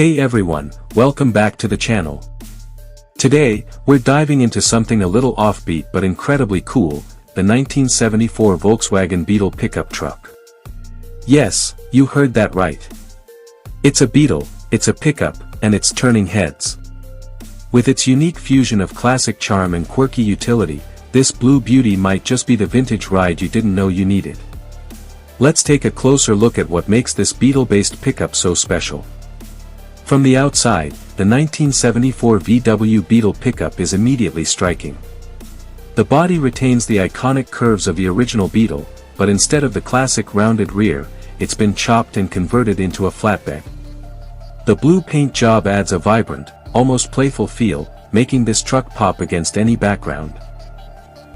Hey everyone, welcome back to the channel. Today, we're diving into something a little offbeat but incredibly cool, the 1974 Volkswagen Beetle Pickup Truck. Yes, you heard that right. It's a Beetle, it's a pickup, and it's turning heads. With its unique fusion of classic charm and quirky utility, this blue beauty might just be the vintage ride you didn't know you needed. Let's take a closer look at what makes this Beetle-based pickup so special. From the outside, the 1974 VW Beetle pickup is immediately striking. The body retains the iconic curves of the original Beetle, but instead of the classic rounded rear, it's been chopped and converted into a flatbed. The blue paint job adds a vibrant, almost playful feel, making this truck pop against any background.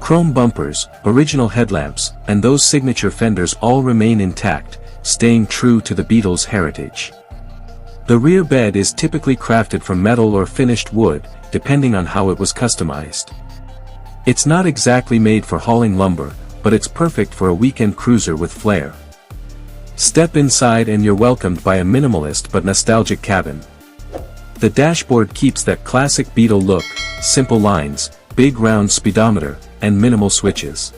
Chrome bumpers, original headlamps, and those signature fenders all remain intact, staying true to the Beetle's heritage. The rear bed is typically crafted from metal or finished wood, depending on how it was customized. It's not exactly made for hauling lumber, but it's perfect for a weekend cruiser with flair. Step inside and you're welcomed by a minimalist but nostalgic cabin. The dashboard keeps that classic Beetle look, simple lines, big round speedometer, and minimal switches.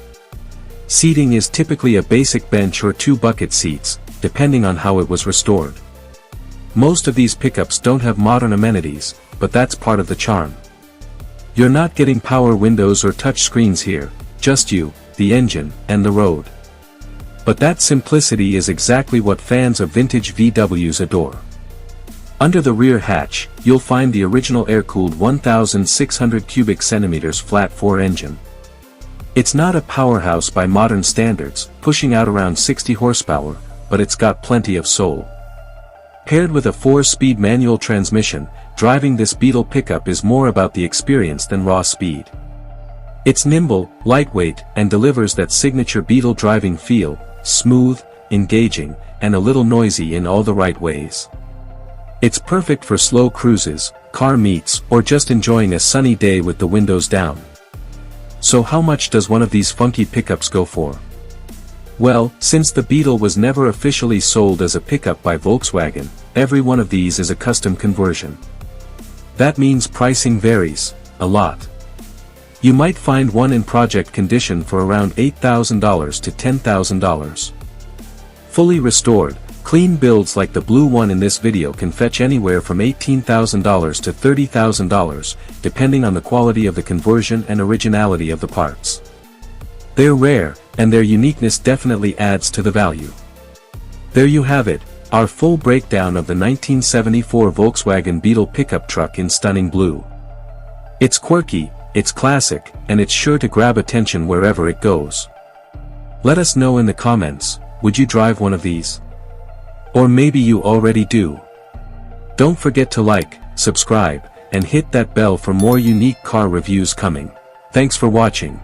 Seating is typically a basic bench or two bucket seats, depending on how it was restored. Most of these pickups don't have modern amenities, but that's part of the charm. You're not getting power windows or touch screens here, just you, the engine, and the road. But that simplicity is exactly what fans of vintage VWs adore. Under the rear hatch, you'll find the original air-cooled 1,600 cubic centimeters flat-4 engine. It's not a powerhouse by modern standards, pushing out around 60 horsepower, but it's got plenty of soul. Paired with a 4-speed manual transmission, driving this Beetle pickup is more about the experience than raw speed. It's nimble, lightweight, and delivers that signature Beetle driving feel, smooth, engaging, and a little noisy in all the right ways. It's perfect for slow cruises, car meets, or just enjoying a sunny day with the windows down. So how much does one of these funky pickups go for? Well, since the Beetle was never officially sold as a pickup by Volkswagen, every one of these is a custom conversion. That means pricing varies, a lot. You might find one in project condition for around $8,000 to $10,000. Fully restored, clean builds like the blue one in this video can fetch anywhere from $18,000 to $30,000, depending on the quality of the conversion and originality of the parts. They're rare, and their uniqueness definitely adds to the value. There you have it, our full breakdown of the 1974 Volkswagen Beetle pickup truck in stunning blue. It's quirky, it's classic, and it's sure to grab attention wherever it goes. Let us know in the comments, would you drive one of these? Or maybe you already do. Don't forget to like, subscribe, and hit that bell for more unique car reviews coming. Thanks for watching.